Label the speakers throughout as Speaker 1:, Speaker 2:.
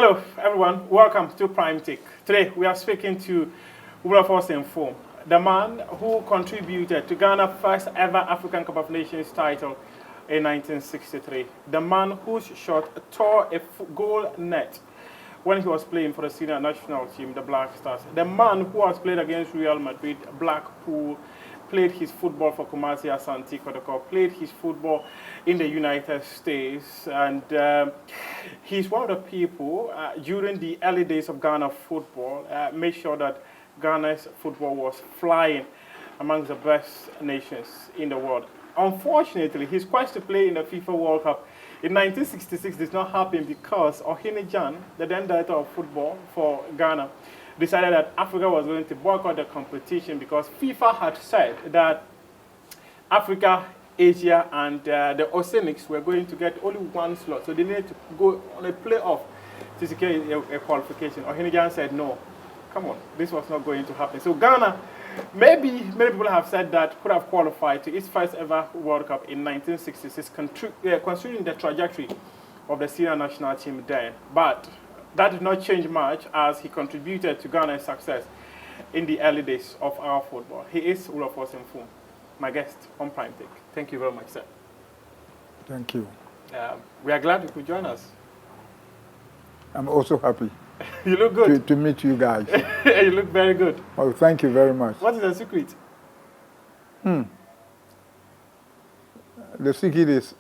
Speaker 1: Hello, everyone. Welcome to Prime Take. Today, we are speaking to Wilberforce Mfum, the man who contributed to Ghana's first ever African Cup of Nations title in 1963. The man whose shot tore a goal net when he was playing for the senior national team, the Black Stars. The man who has played against Real Madrid, Blackpool, played his football for Kumasi Asante Kotoko, played his football in the United States, and he's one of the people during the early days of Ghana football made sure that Ghana's football was flying amongst the best nations in the world. Unfortunately, his quest to play in the FIFA World Cup in 1966 did not happen because Ohene-Jan, the then director of football for Ghana, decided that Africa was going to boycott the competition because FIFA had said that Africa, Asia, and the Oceanics were going to get only one slot. So they needed to go on a playoff to secure a qualification. Ohene-Jan said, no, come on, this was not going to happen. So Ghana, maybe many people have said that could have qualified to its first ever World Cup in 1966, considering the trajectory of the senior national team then. But that did not change much as he contributed to Ghana's success in the early days of our football. He is Wilberforce Mfum, my guest on Prime Take. Thank you very much, sir.
Speaker 2: Thank you.
Speaker 1: We are glad you could join us.
Speaker 2: I'm also happy
Speaker 1: You look good.
Speaker 2: to meet you guys.
Speaker 1: You look very good.
Speaker 2: Oh, thank you very much.
Speaker 1: What is the secret?
Speaker 2: The secret is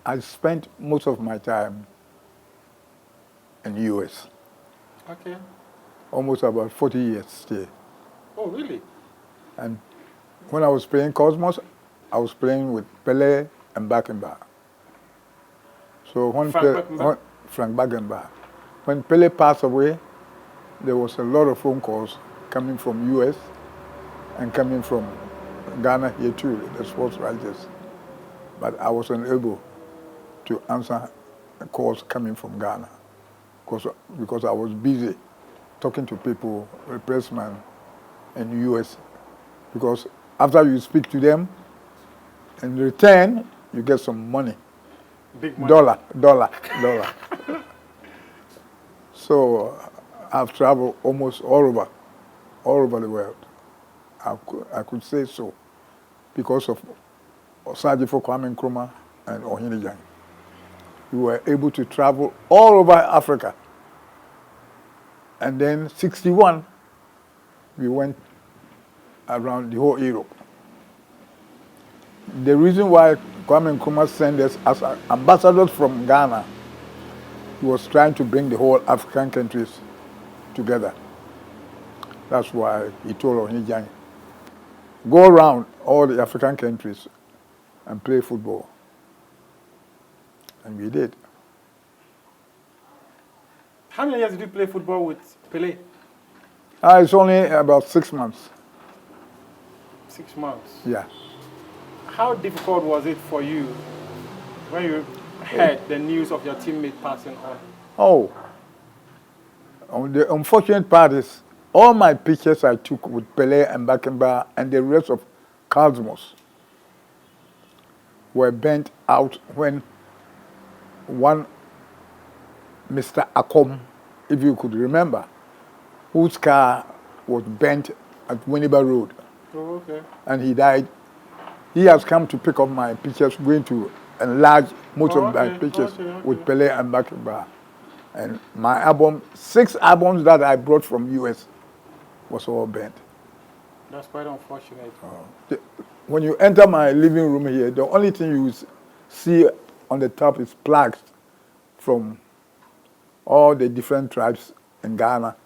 Speaker 2: I spent most of my time in the U.S.
Speaker 1: Okay.
Speaker 2: Almost about 40 years there.
Speaker 1: Oh, really?
Speaker 2: And when I was playing Cosmos, I was playing with Pele and Beckenbauer. So when Frank Beckenbauer. When Pele passed away, there was a lot of phone calls coming from U.S. and coming from Ghana here too, the sports writers. But I was unable to answer the calls coming from Ghana because I was busy talking to people, the pressman in the U.S. Because after you speak to them, in return, you get some money.
Speaker 1: Big money.
Speaker 2: Dollar. So I've traveled almost all over the world. I could say so because of Osajifo Kwame Nkrumah and Ohene-Jan. We were able to travel all over Africa. And then 61, we went around the whole Europe. The reason why Kwame Nkrumah sent us as ambassadors from Ghana, he was trying to bring the whole African countries together. That's why he told Ohene-Jan, go around all the African countries and play football. And we did.
Speaker 1: How many years did you play football with Pele?
Speaker 2: It's only about 6 months.
Speaker 1: 6 months.
Speaker 2: Yeah.
Speaker 1: How difficult was it for you when you heard the news of your teammate passing on?
Speaker 2: Oh, the unfortunate part is all my pictures I took with Pele and Beckenbauer and the rest of Cosmos were burnt out when one Mr. Akom, if you could remember, whose car was burnt at Winneba Road.
Speaker 1: Oh, okay.
Speaker 2: And he died. He has come to pick up my pictures, going to enlarge most of my pictures with Pele and Beckenbauer. And my album, 6 albums that I brought from US was all burnt.
Speaker 1: That's quite unfortunate.
Speaker 2: When you enter my living room here, the only thing you see on the top is plaques from all the different tribes in Ghana,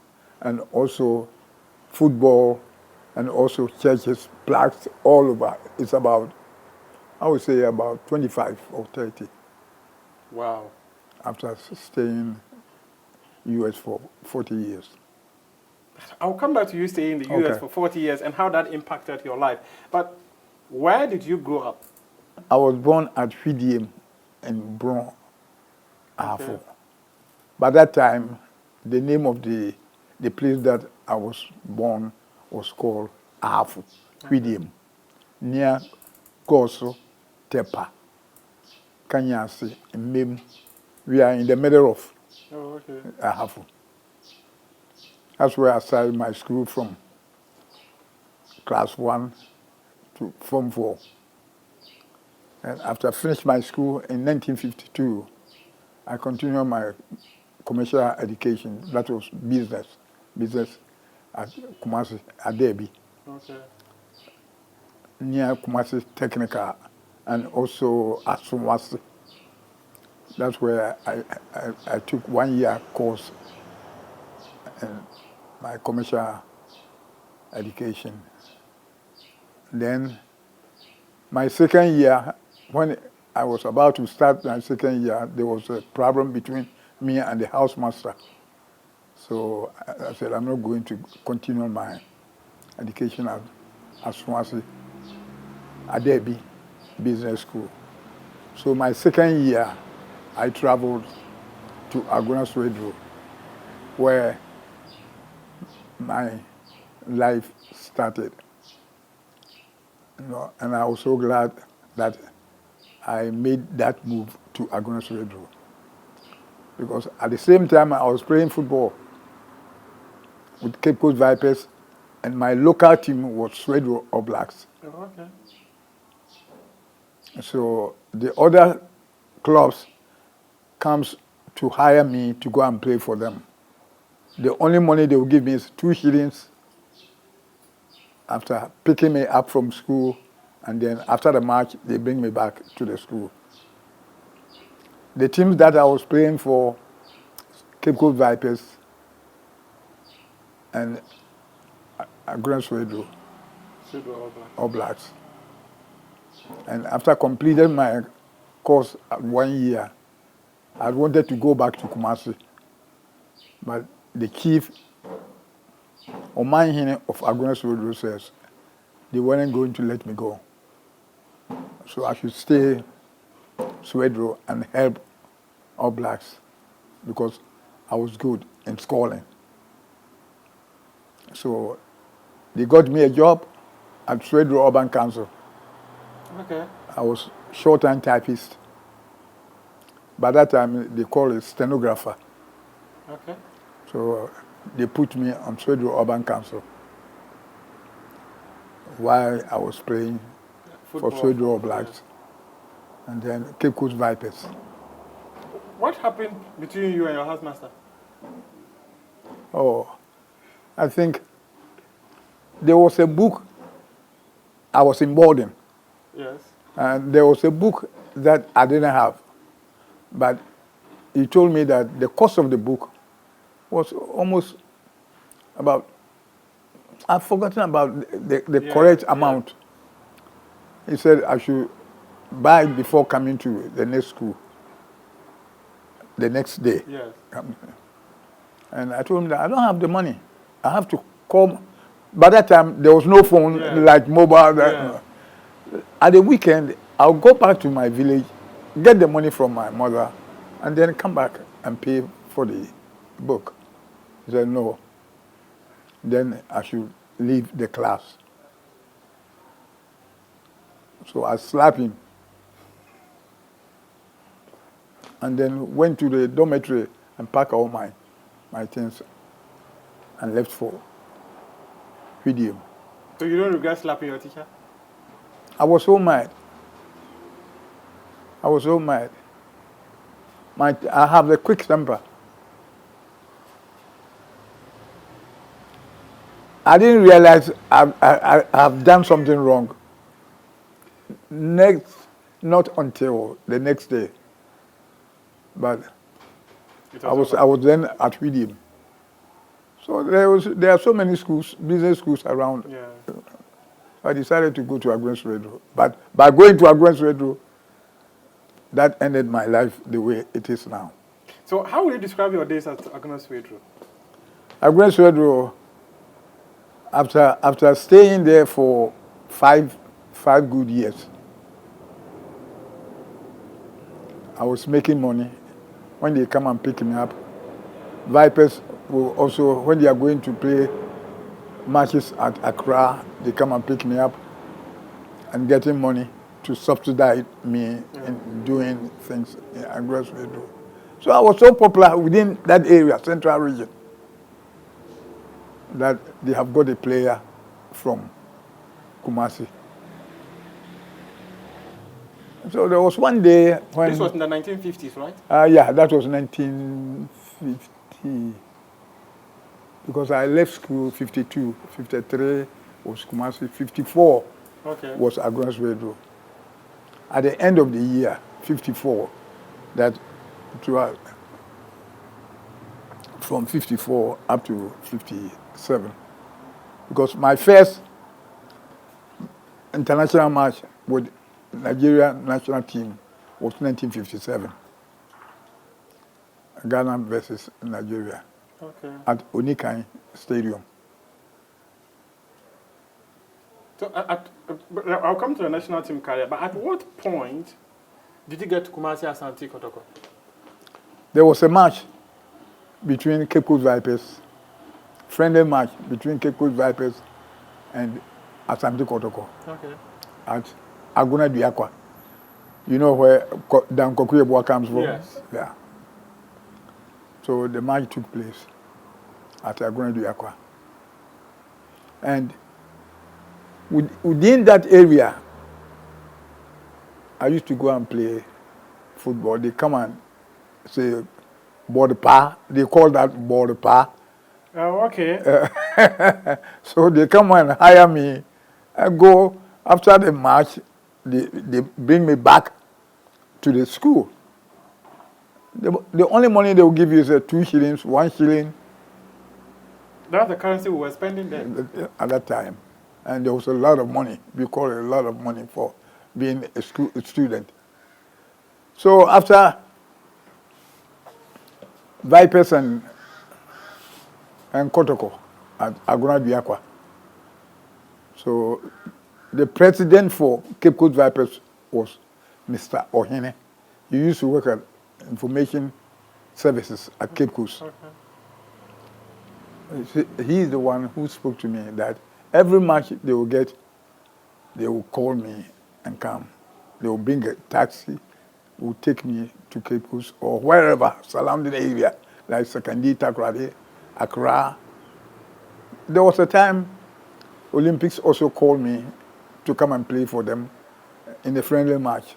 Speaker 2: and also football, and also churches, plaques all over. It's about, I would say about 25 or 30.
Speaker 1: Wow.
Speaker 2: After staying in US for 40 years.
Speaker 1: I'll come back to you staying in the US for 40 years and how that impacted your life. But where did you grow up?
Speaker 2: I was born at Fidiem in Bron, Afo.
Speaker 1: Okay.
Speaker 2: By that time, the name of the place that I was born was called Afo, Fidiem, near Goso, Tepa, Kanyasi, Mim. We are in the middle of
Speaker 1: Oh, okay.
Speaker 2: Ahafu. That's where I started my school from, class 1 to Form 4. And after I finished my school in 1952, I continued my commercial education. That was business at Kumasi, Adebi,
Speaker 1: Okay.
Speaker 2: near Kumasi Technical, and also at Sumwasi. That's where I took 1 year course in my commercial education. Then my second year, when I was about to start my second year, there was a problem between me and the housemaster. So I said, I'm not going to continue my education at Swansea, Adebi Business School. So my second year, I traveled to Agona Swedro, where my life started. And I was so glad that I made that move to Agona Swedro. Because at the same time, I was playing football with Cape Coast Vipers, and my local team was Swedro All Blacks.
Speaker 1: Oh, okay.
Speaker 2: So the other clubs comes to hire me to go and play for them. The only money they will give me is 2 shillings after picking me up from school, and then after the match, they bring me back to the school. The teams that I was playing for, Cape Coast Vipers and Grand Swedro All Blacks. And after completing my course at 1 year, I wanted to go back to Kumasi. But the chief Omanhine of Agona Swedro says they weren't going to let me go. So I should stay Swedro and help All Blacks because I was good in scoring. So they got me a job at Swedro Urban Council.
Speaker 1: Okay.
Speaker 2: I was short-time typist. By that time, they call it stenographer.
Speaker 1: Okay.
Speaker 2: So they put me on Swedro Urban Council while I was playing for Swedro All Blacks and then Cape Coast Vipers.
Speaker 1: What happened between you and your housemaster?
Speaker 2: Oh, I think there was a book. I was in boarding.
Speaker 1: Yes.
Speaker 2: And there was a book that I didn't have. But he told me that the cost of the book was almost about, I've forgotten about the correct amount. He said I should buy it before coming to the next school, the next day.
Speaker 1: Yes.
Speaker 2: And I told him that I don't have the money. I have to call. By that time, there was no phone like mobile. At the weekend, I'll go back to my village, get the money from my mother, and then come back and pay for the book. He said, no. Then I should leave the class. So I slapped him. And then went to the dormitory and packed all my things and left for video.
Speaker 1: So you don't regret slapping your teacher?
Speaker 2: I was so mad. I was so mad. I have a quick temper. I didn't realize I've done something wrong. Not until the next day. But I was then at Widium. So there are so many schools, business schools around.
Speaker 1: Yeah.
Speaker 2: I decided to go to Agona Swedro. But by going to Agona Swedro, that ended my life the way it is now.
Speaker 1: So how would you describe your days at Agona Swedro?
Speaker 2: Agona Swedro, after staying there for five good years, I was making money. When they come and pick me up, Vipers will also, when they are going to play matches at Accra, they come and pick me up and getting money to subsidize me in doing things in Agona Swedro. So I was so popular within that area, central region, that they have got a player from Kumasi. So there was one day when...
Speaker 1: This was in the 1950s, right?
Speaker 2: Yeah, that was 1950. Because I left school 52, 53 was Kumasi, 54 was Agron's Radio. At the end of the year, 54, that throughout, from 54 up to 57. Because my first international match with Nigeria national team was 1957. Ghana versus Nigeria at Onikai Stadium.
Speaker 1: So I'll come to the national team career, but at what point did you get to Kumasi Asante Kotoko?
Speaker 2: There was a match between Cape Coast Vipers, friendly match between Cape Coast Vipers and Asante Kotoko at Aguna Diakwa. You know where Dan Kokuyebwa comes from?
Speaker 1: Yes.
Speaker 2: Yeah. So the match took place at Aguna Diakwa. And within that area, I used to go and play football. They come and say, board pa. They call that board pa.
Speaker 1: Oh, okay.
Speaker 2: So they come and hire me. I go, after the match, they bring me back to the school. The only money they will give you is 2 shillings, 1 shilling.
Speaker 1: That's the currency we were spending then?
Speaker 2: At that time. And there was a lot of money. We call it a lot of money for being a student. So after Vipers and Kotoko at Aguna Diakwa, so the president for Cape Coast Vipers was Mr. Ohene. He used to work at Information Services at Cape Coast. He is the one who spoke to me that every match they will get, they will call me and come. They will bring a taxi, will take me to Cape Coast or wherever, surrounding area, like Sekandi, Takoradi, Accra. There was a time Olympics also called me to come and play for them in a friendly match.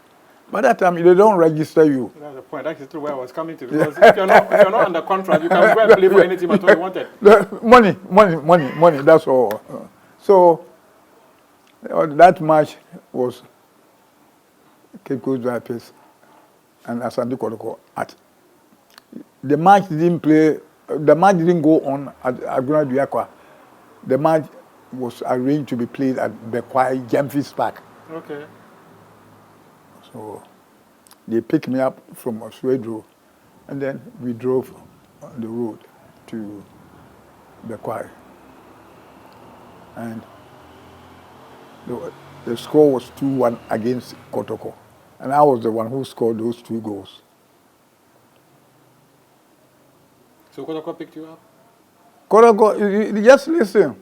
Speaker 2: By that time, they don't register you.
Speaker 1: That's the point. That's actually where I was coming to. Because if you're not under contract, you can go and play for any team at all you wanted.
Speaker 2: Money, that's all. So that match was Cape Coast Vipers and Asante Kotoko. The match didn't go on at Aguna Diakwa. The match was arranged to be played at Bekwai Gemfis Park.
Speaker 1: Okay.
Speaker 2: So they picked me up from Oswego, and then we drove on the road to Bekwai. And the score was 2-1 against Kotoko. And I was the one who scored those 2 goals.
Speaker 1: So Kotoko picked you up?
Speaker 2: Kotoko, just listen.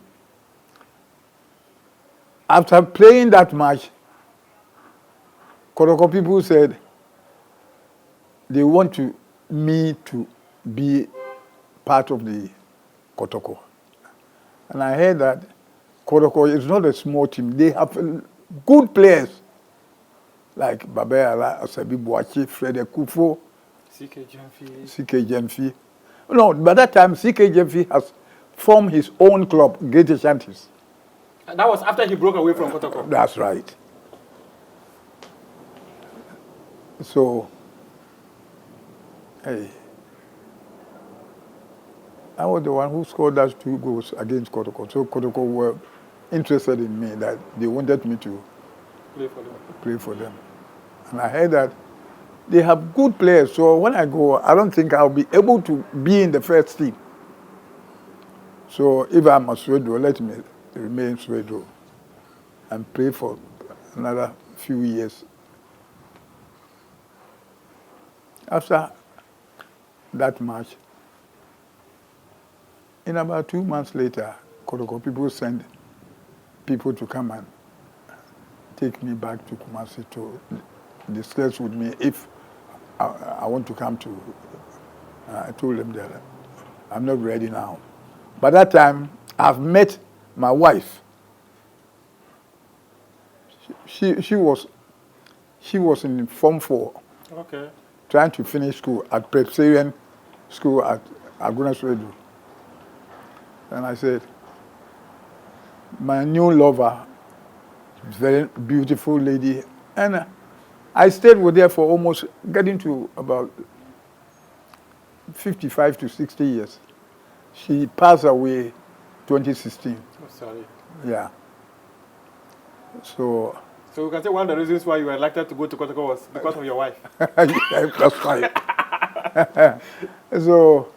Speaker 2: After playing that match, Kotoko people said they want me to be part of the Kotoko. And I heard that Kotoko is not a small team. They have good players like Babeyala, Asabi Boachi, Fred Kufo,
Speaker 1: CK
Speaker 2: Gemfi. No, by that time, CK Gemfi has formed his own club, Great Ashantis.
Speaker 1: And that was after he broke away from Kotoko?
Speaker 2: That's right. So, hey, I was the one who scored those 2 goals against Kotoko. So Kotoko were interested in me, that they wanted me to play for them. And I heard that they have good players, so when I go, I don't think I'll be able to be in the first team. So if I'm a Swedo, let me remain Swedo and play for another few years. After that match, in about 2 months later, Kotoko people sent people to come and take me back to Kumasi to discuss with me if I want to come to I told them that I'm not ready now. By that time, I've met my wife. She was in Form 4,
Speaker 1: Okay.
Speaker 2: trying to finish school at Presbyterian School at Agunas Radio. And I said, my new lover, very beautiful lady, and I stayed with her for almost getting to about 55 to 60 years. She passed away 2016.
Speaker 1: Oh, sorry.
Speaker 2: Yeah. So
Speaker 1: we can say one of the reasons why you were elected to go to Kotoko was because of your wife.
Speaker 2: yeah, that's right. So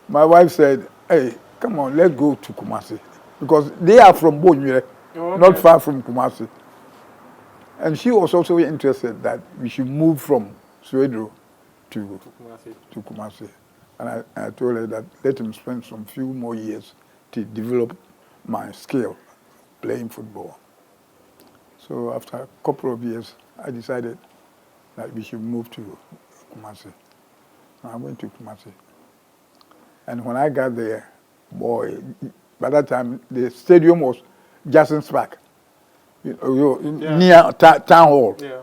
Speaker 2: my wife said, hey, come on, let's go to Kumasi. Because they are from Bonue, not far from Kumasi. And she was also interested that we should move from Swedro to Kumasi. And I told her that let him spend some few more years to develop my skill playing football. So after a couple of years, I decided that we should move to Kumasi. I went to Kumasi. And when I got there, boy, by that time, the stadium was Jackson's Park, near Town Hall.
Speaker 1: Yeah.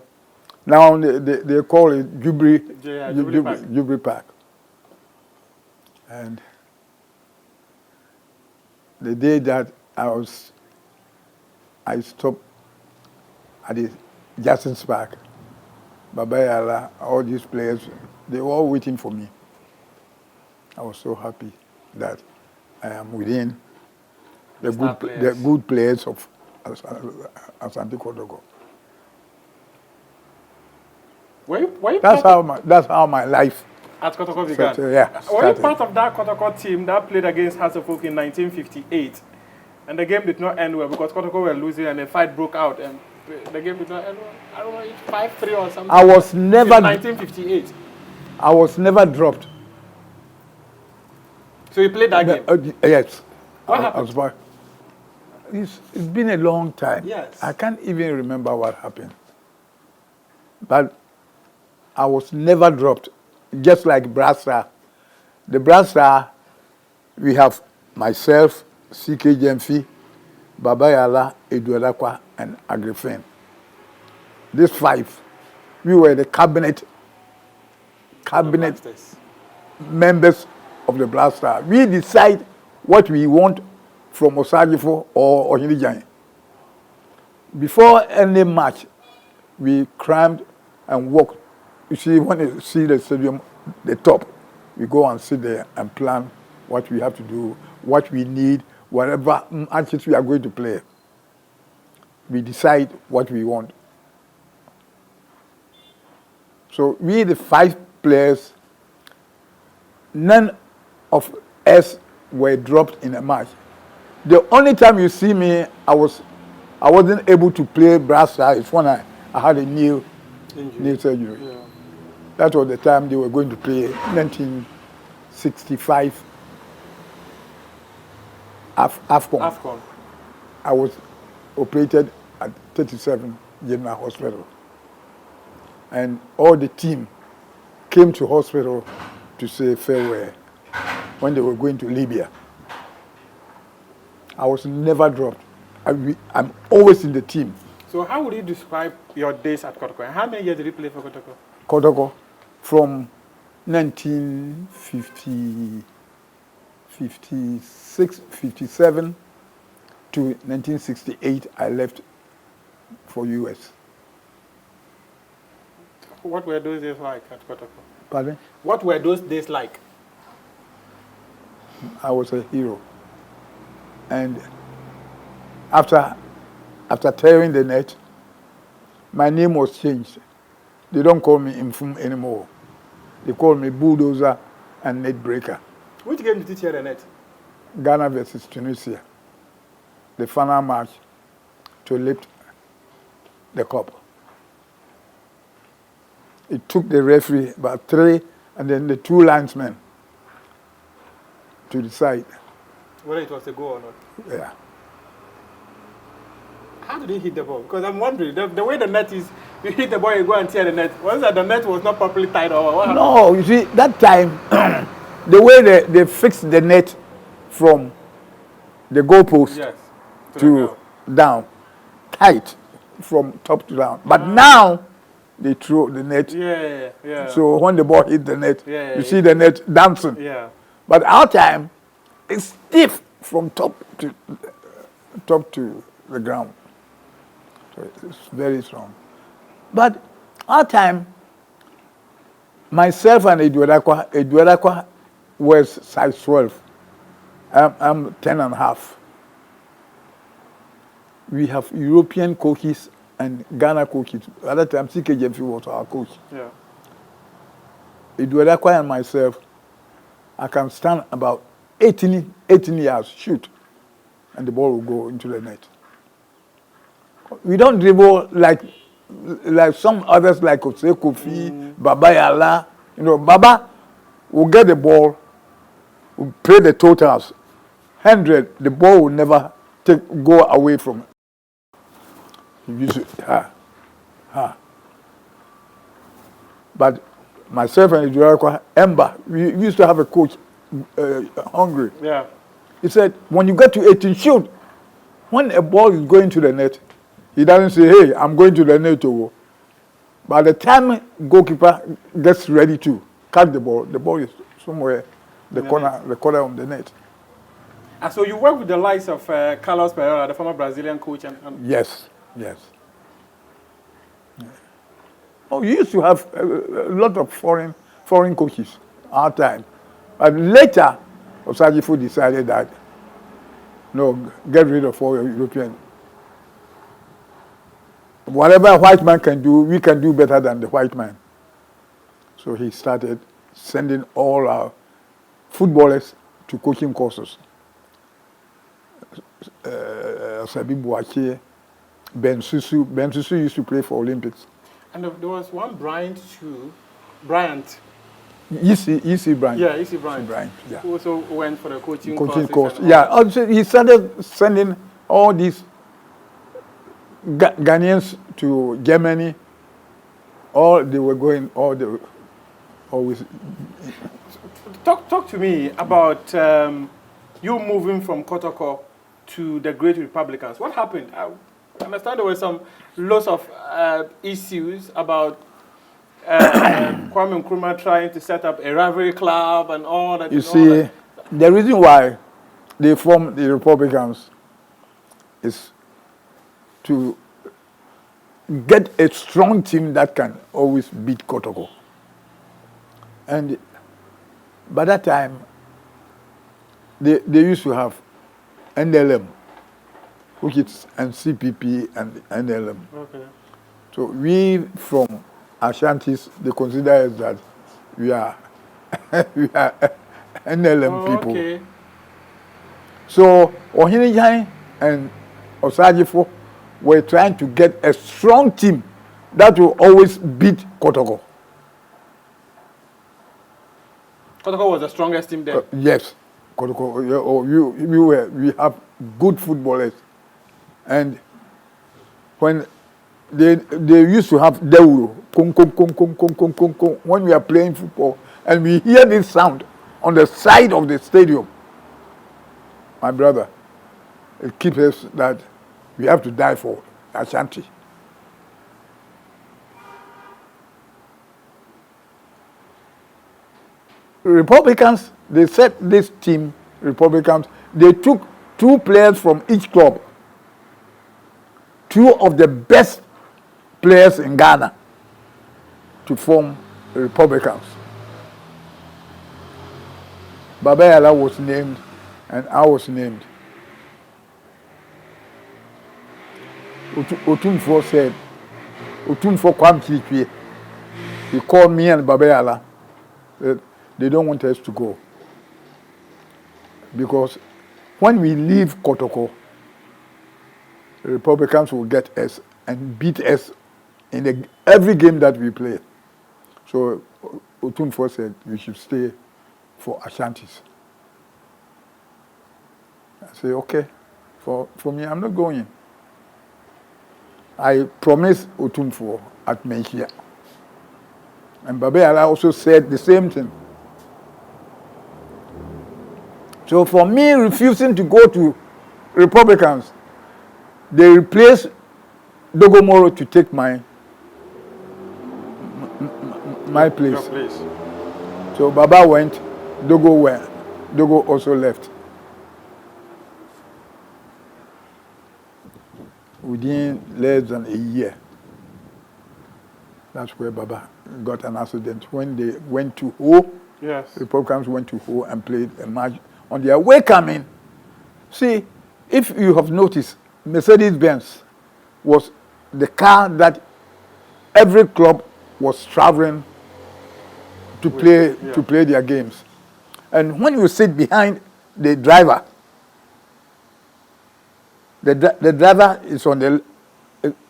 Speaker 2: Now they call it Jubilee Park. And the day that I stopped at the Jackson's Park, Babayala, all these players, they were all waiting for me. I was so happy that I am within the good players of Asante Kotoko. That's how my life
Speaker 1: at Kotoko began. Were you part of that Kotoko team that played against Hearts of Oak in 1958? And the game did not end well because Kotoko were losing and a fight broke out and the game did not end well. I don't know, 5-3 or something.
Speaker 2: I was never...
Speaker 1: In 1958.
Speaker 2: I was never dropped.
Speaker 1: So you played that game?
Speaker 2: Yes.
Speaker 1: What happened?
Speaker 2: It's been a long time.
Speaker 1: Yes.
Speaker 2: I can't even remember what happened. But I was never dropped, just like Brass Star. The Brass Star, we have myself, C.K. Jemfi, Babayala, Eduadakwa, and Agrifen. These 5, we were the cabinet members of the Brass Star. We decide what we want from Osagifo or Ohinijan. Before any match, we crammed and walked. You see, when you see the stadium, the top, we go and sit there and plan what we have to do, what we need, whatever matches we are going to play. We decide what we want. So we, the 5 players, none of us were dropped in a match. The only time you see me, I wasn't able to play Brass Star is when I had a knee surgery. Yeah. That was the time they were going to play 1965 AFCON. I was operated at 37 General Hospital. And all the team came to hospital to say farewell when they were going to Libya. I was never dropped. I'm always in the team.
Speaker 1: So how would you describe your days at Kotoko? And how many years did you play for Kotoko?
Speaker 2: Kotoko, from 1956, 57 to 1968, I left for US.
Speaker 1: What were those days like at Kotoko?
Speaker 2: Pardon?
Speaker 1: What were those days like?
Speaker 2: I was a hero. And after tearing the net, my name was changed. They don't call me Mfum anymore. They call me Bulldozer and Net Breaker.
Speaker 1: Which game did you tear the net?
Speaker 2: Ghana versus Tunisia. The final match to lift the cup. It took the referee about 3 and then the 2 linesmen to decide
Speaker 1: whether it was a goal or not.
Speaker 2: Yeah.
Speaker 1: How did he hit the ball? Because I'm wondering, the way the net is, you hit the ball, you go and tear the net. Was that the net was not properly tied or what?
Speaker 2: No, you see, that time, the way they fix the net from the goalpost
Speaker 1: Yes.
Speaker 2: to down, tight from top to down. But now they throw the net.
Speaker 1: Yeah.
Speaker 2: So when the ball hit the net,
Speaker 1: Yeah,
Speaker 2: you see the net dancing.
Speaker 1: Yeah.
Speaker 2: But our time, it's stiff from top to the ground. So it's very strong. But our time, myself and Eduardakwa was size 12. I'm 10 and a half. We have European coaches and Ghana coaches. At that time, CK Jemfi was our coach.
Speaker 1: Yeah.
Speaker 2: Eduardakwa and myself, I can stand about 18 yards, shoot, and the ball will go into the net. We don't dribble like some others like Jose Kofi, Baba Yala. You know, Baba will get the ball, will play the totals. 100, the ball will never go away from it. He used to, But myself and Eduardo Emba, we used to have a coach, Hungry.
Speaker 1: Yeah.
Speaker 2: He said, when you get to 18, shoot. When a ball is going to the net, he doesn't say, hey, I'm going to the net. By the time goalkeeper gets ready to catch the ball is somewhere the corner of the net.
Speaker 1: And so you work with the likes of Carlos Pereira, the former Brazilian coach, and
Speaker 2: Yes. Oh, we used to have a lot of foreign coaches our time. But later, Osagyefo decided that, no, get rid of all European. Whatever a white man can do, we can do better than the white man. So he started sending all our footballers to coaching courses. Sabi Boakye, Ben Susu. Ben Susu used to play for Olympics.
Speaker 1: And there was one Bryant.
Speaker 2: Easy Bryant.
Speaker 1: Yeah, Easy Bryant.
Speaker 2: Yeah.
Speaker 1: Who also went for the coaching
Speaker 2: course. Yeah, also he started sending all these Ghanaians to Germany. They were going, always.
Speaker 1: Talk to me about you moving from Kotoko to the Great Republicans. What happened? I understand there were some lots of issues about Kwame Nkrumah trying to set up a rivalry club and all that.
Speaker 2: You see, the reason why they formed the Republicans is to get a strong team that can always beat Kotoko. And by that time, they used to have NLM, which is and CPP and NLM.
Speaker 1: Okay.
Speaker 2: So we from Ashantis, they consider us that we are NLM people.
Speaker 1: Okay.
Speaker 2: So Ohinijan and Osagyefo were trying to get a strong team that will always beat Kotoko.
Speaker 1: Kotoko was the strongest team there.
Speaker 2: Yes, Kotoko. We have good footballers, and when they used to have Deuro, kong, kong, kong, kong, kong, kong, kong, kong, when we are playing football, and we hear this sound on the side of the stadium. My brother, it keeps us that we have to die for Ashanti. Republicans, they set this team, Republicans, they took 2 players from each club, 2 of the best players in Ghana to form the Republicans. Baba Yala was named and I was named. Otumfuo said, Otumfuo Kwam Kirikwie, he called me and Baba Yala, said, they don't want us to go. Because when we leave Kotoko, the Republicans will get us and beat us in every game that we play. So Otumfuo said we should stay for Ashantis. I say, okay, for me, I'm not going. I promised Otumfuo at Mechia. And Baba Yala also said the same thing. So for me refusing to go to Republicans, they replaced Dogomoro to take my place.
Speaker 1: Your place.
Speaker 2: So Baba went, Dogo went, Dogo also left. Within less than a year, that's where Baba got an accident. When they went to Ho,
Speaker 1: yes,
Speaker 2: Republicans went to Ho and played a match. On their way coming, see, if you have noticed, Mercedes-Benz was the car that every club was traveling to play their games. And when you sit behind the driver, the driver is on the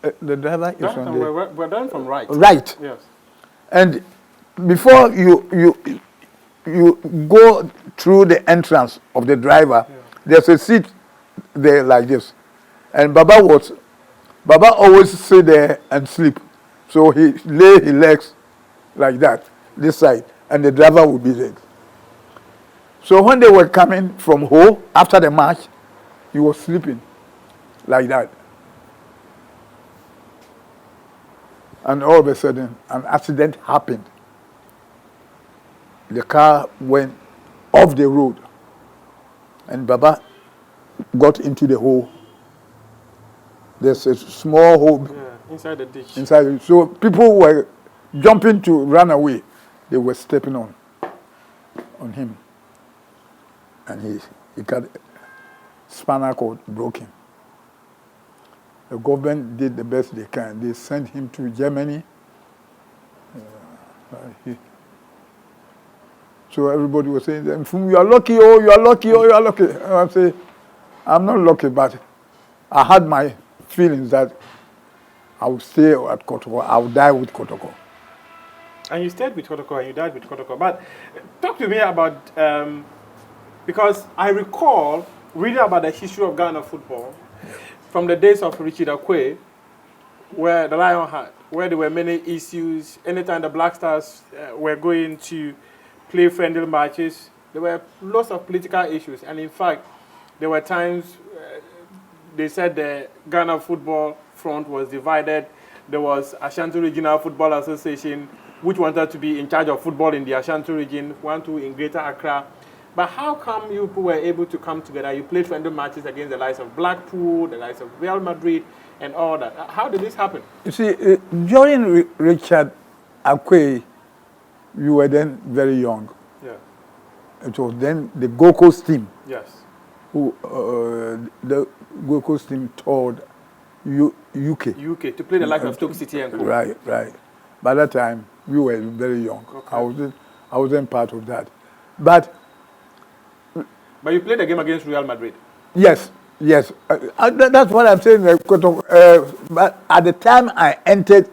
Speaker 1: we're done from right.
Speaker 2: Right.
Speaker 1: Yes.
Speaker 2: And before you go through the entrance of the driver, there's a seat there like this. And Baba always sit there and sleep. So he lay his legs like that, this side, and the driver would be there. So when they were coming from Ho after the match, he was sleeping like that. And all of a sudden, an accident happened. The car went off the road, and Baba got into the hole. There's a small hole
Speaker 1: inside the ditch.
Speaker 2: Inside, so people were jumping to run away. They were stepping on him, and he got spinal cord broken. The government did the best they can. They sent him to Germany. So everybody was saying, "Mfum, you are lucky, oh, you are lucky, oh, you are lucky." And I say, I'm not lucky, but I had my feelings that I would stay at Kotoko. I would die with Kotoko.
Speaker 1: And you stayed with Kotoko and you died with Kotoko. But talk to me about, because I recall reading about the history of Ghana football from the days of Richard Akwe, where the Lion had, where there were many issues. Anytime the Black Stars were going to play friendly matches, there were lots of political issues. And in fact, there were times they said the Ghana football front was divided. There was Ashanti Regional Football Association, which wanted to be in charge of football in the Ashanti region, one to in Greater Accra. But how come you were able to come together? You played friendly matches against the likes of Blackpool, the likes of Real Madrid, and all that. How did this happen?
Speaker 2: You see, during Richard Akwe, you were then very young.
Speaker 1: Yeah.
Speaker 2: It was then the Gold Coast team.
Speaker 1: Yes.
Speaker 2: Who the Gold Coast team toured UK.
Speaker 1: UK to play the likes of Stoke City and Co.
Speaker 2: Right. By that time, we were very young. Okay. I wasn't part of that, but
Speaker 1: you played a game against Real Madrid.
Speaker 2: Yes. That's what I'm saying. But at the time I entered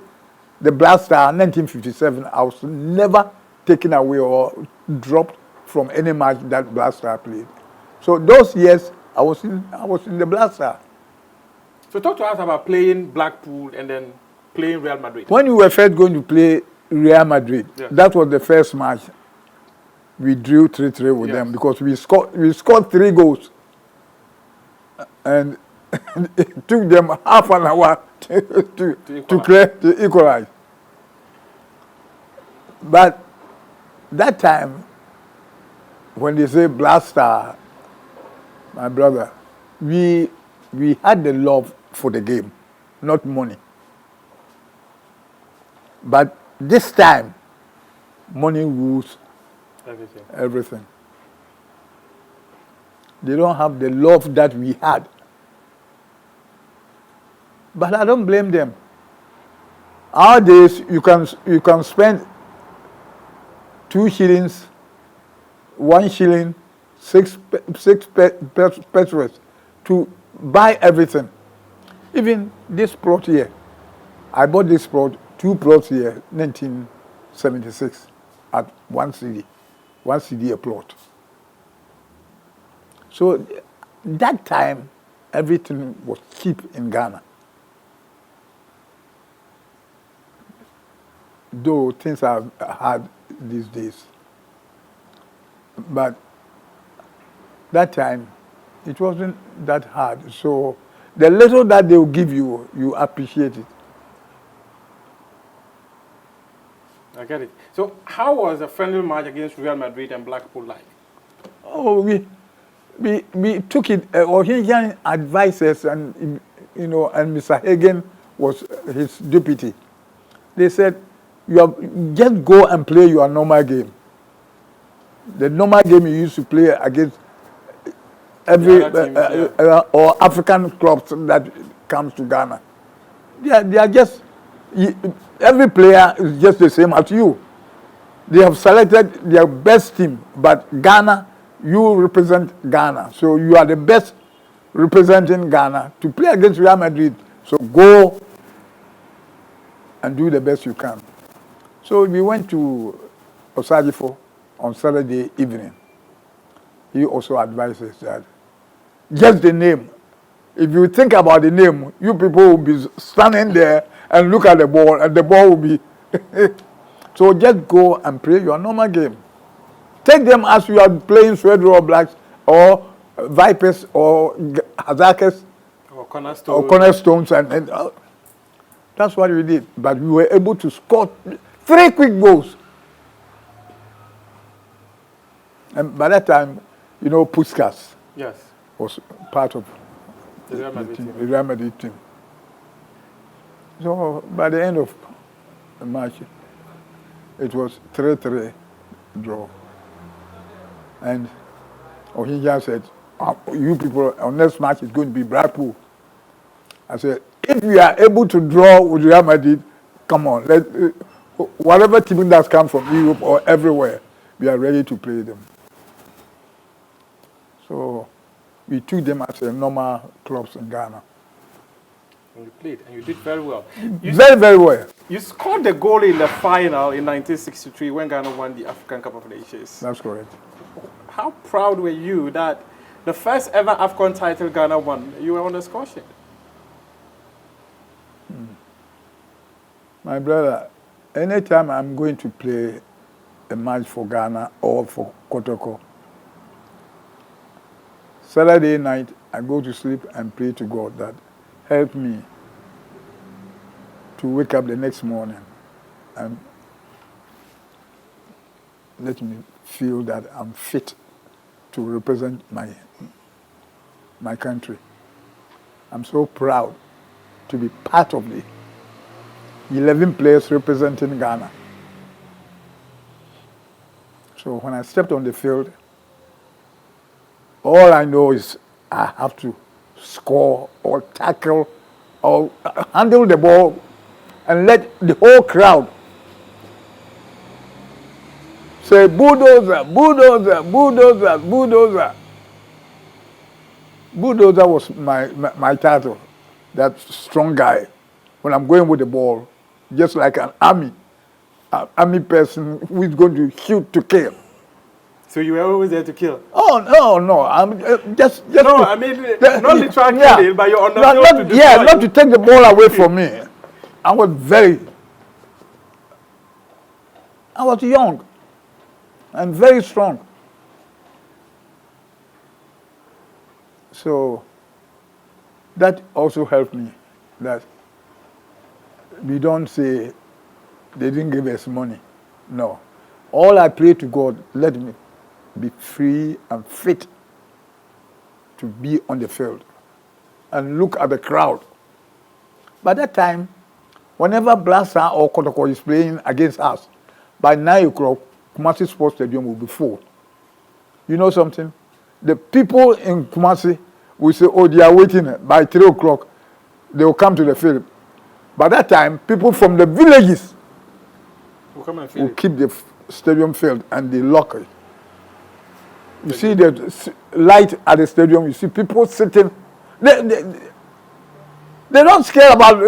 Speaker 2: the Black Star in 1957, I was never taken away or dropped from any match that Black Star played. So those years, I was in the Black Star.
Speaker 1: So talk to us about playing Blackpool and then playing Real Madrid.
Speaker 2: When we were first going to play Real Madrid, that was the first match. We drew 3-3 with them because we scored 3 goals. And it took them half an hour to equalize. But that time, when they say Black Star, my brother, we had the love for the game, not money. But this time, money rules everything. They don't have the love that we had. But I don't blame them. Nowadays, you can spend 2 shillings, 1 shilling, 6 pesos to buy everything. Even this plot here, I bought this plot, 2 plots here, 1976, at 1 CD a plot. So that time, everything was cheap in Ghana. Though things are hard these days. But that time, it wasn't that hard. So the little that they will give you, you appreciate it.
Speaker 1: I get it. So how was a friendly match against Real Madrid and Blackpool like?
Speaker 2: Oh, we took it. O'Higgins advisors and and Mr. Hagen was his deputy. They said, just go and play your normal game. The normal game you used to play against every or African clubs that comes to Ghana. They are just every player is just the same as you. They have selected their best team, but Ghana, you represent Ghana, so you are the best representing Ghana to play against Real Madrid. So go and do the best you can. So we went to Osajifo on Saturday evening. He also advises that just the name. If you think about the name, you people will be standing there and look at the ball, and the ball will be. So just go and play your normal game. Take them as you are playing Swedro Blacks or Vipers or Hazakers
Speaker 1: or
Speaker 2: Cornerstones, and that's what we did. But we were able to score 3 quick goals. And by that time, Puskas was part of the Real Madrid team. So by the end of the match, it was 3-3 draw. And Ohinya said, you people, our next match is going to be Blackpool. I said, if we are able to draw with Real Madrid, come on, whatever team that's come from Europe or everywhere, we are ready to play them. So we took them as a normal clubs in Ghana.
Speaker 1: And you played, and you did very well.
Speaker 2: Very, very well.
Speaker 1: You scored the goal in the final in 1963 when Ghana won the African Cup of Nations.
Speaker 2: That's correct.
Speaker 1: How proud were you that the first ever AFCON title Ghana won, you were on the score sheet?
Speaker 2: My brother, anytime I'm going to play a match for Ghana or for Kotoko, Saturday night, I go to sleep and pray to God that help me to wake up the next morning and let me feel that I'm fit to represent my country. I'm so proud to be part of the 11 players representing Ghana. So when I stepped on the field, all I know is I have to score or tackle or handle the ball and let the whole crowd say, bulldozer, bulldozer, bulldozer, bulldozer. Bulldozer was my title, that strong guy. When I'm going with the ball, just like an army person who is going to shoot to kill.
Speaker 1: So you were always there to kill?
Speaker 2: Oh, no. I'm just
Speaker 1: no, I mean, not literally killing, but you're on the field to destroy.
Speaker 2: Yeah, not to take the ball away from me. I was young and very strong. So that also helped me, that we don't say they didn't give us money. No. All I pray to God, let me be free and fit to be on the field and look at the crowd. By that time, whenever Blassa or Kotoko is playing against us, by 9 o'clock, Kumasi Sports Stadium will be full. You know something? The people in Kumasi will say, oh, they are waiting. By 3 o'clock, they will come to the field. By that time, people from the villages will keep the stadium filled and they lock it. You see the light at the stadium, you see people sitting. They don't care about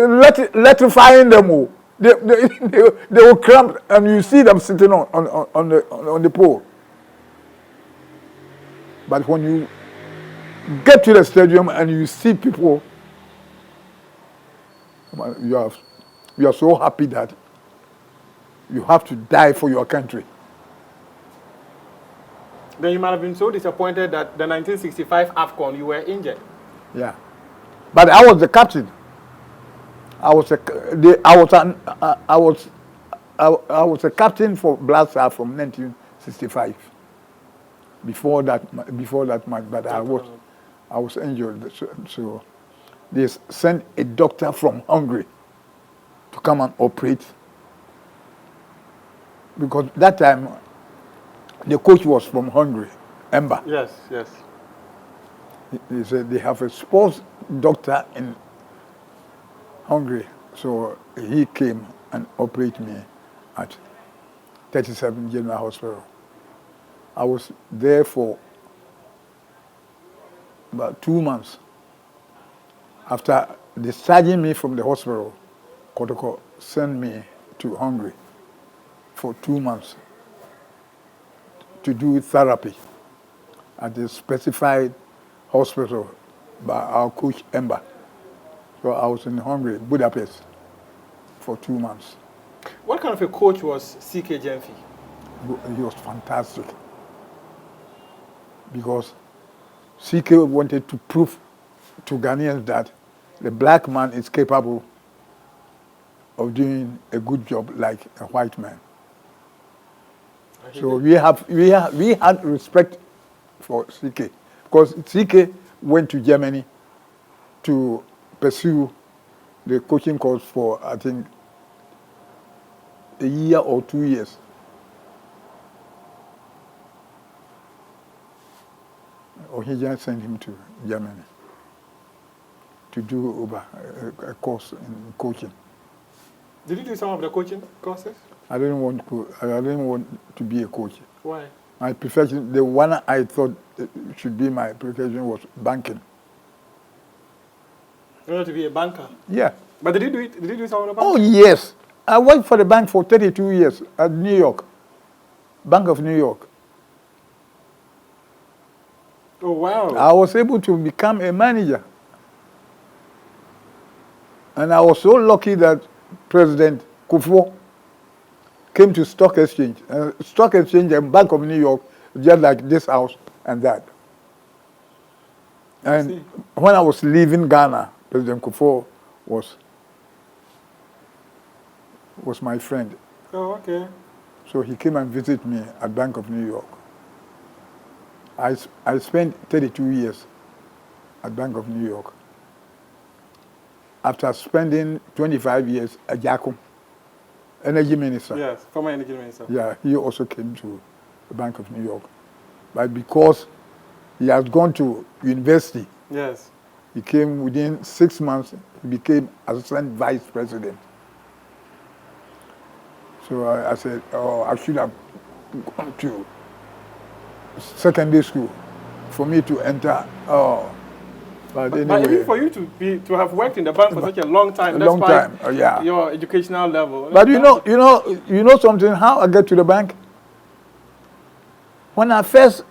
Speaker 2: electrifying them. They will cramp and you see them sitting on the pole. But when you get to the stadium and you see people, you are so happy that you have to die for your country.
Speaker 1: Then you might have been so disappointed that the 1965 AFCON you were injured.
Speaker 2: Yeah. But I was the captain. I was a captain for Black Stars from 1965. Before that match, but I was injured, so they sent a doctor from Hungary to come and operate, because that time the coach was from Hungary, Emba.
Speaker 1: Yes.
Speaker 2: He said they have a sports doctor in Hungary, so he came and operated me at 37 General Hospital. I was there for about 2 months. After discharging me from the hospital, Kotoko sent me to Hungary for 2 months to do therapy at a specified hospital by our coach Emba. So I was in Hungary, Budapest, for 2 months.
Speaker 1: What kind of a coach was C.K. Jemfi?
Speaker 2: He was fantastic, because CK wanted to prove to Ghanaians that the black man is capable of doing a good job like a white man. So we had respect for CK, because CK went to Germany to pursue the coaching course for, I think, a year or 2 years. Or he just sent him to Germany to do a course in coaching.
Speaker 1: Did you do some of the coaching courses?
Speaker 2: I didn't want to be a coach.
Speaker 1: Why?
Speaker 2: My profession, the one I thought should be my profession was banking.
Speaker 1: You wanted to be a banker?
Speaker 2: Yeah.
Speaker 1: But did you do it? Did you do some of the banking?
Speaker 2: Oh yes, I worked for the bank for 32 years at New York, Bank of New York.
Speaker 1: Oh wow!
Speaker 2: I was able to become a manager, and I was so lucky that President Kufo came to Stock Exchange. Stock Exchange and Bank of New York, just like this house and that. And when I was leaving Ghana, President Kufo was my friend.
Speaker 1: Oh, okay.
Speaker 2: So he came and visited me at Bank of New York. I spent 32 years at Bank of New York. After spending 25 years at Jacob, Energy Minister.
Speaker 1: Yes, former Energy Minister.
Speaker 2: Yeah, he also came to the Bank of New York. But because he has gone to university,
Speaker 1: yes,
Speaker 2: he came within 6 months, he became Assistant Vice President. So I said, oh, I should have gone to secondary school for me to enter. Oh, but anyway.
Speaker 1: But even for you to have worked in the bank for such a long time,
Speaker 2: yeah,
Speaker 1: your educational level.
Speaker 2: But you know something? How I get to the bank? When I first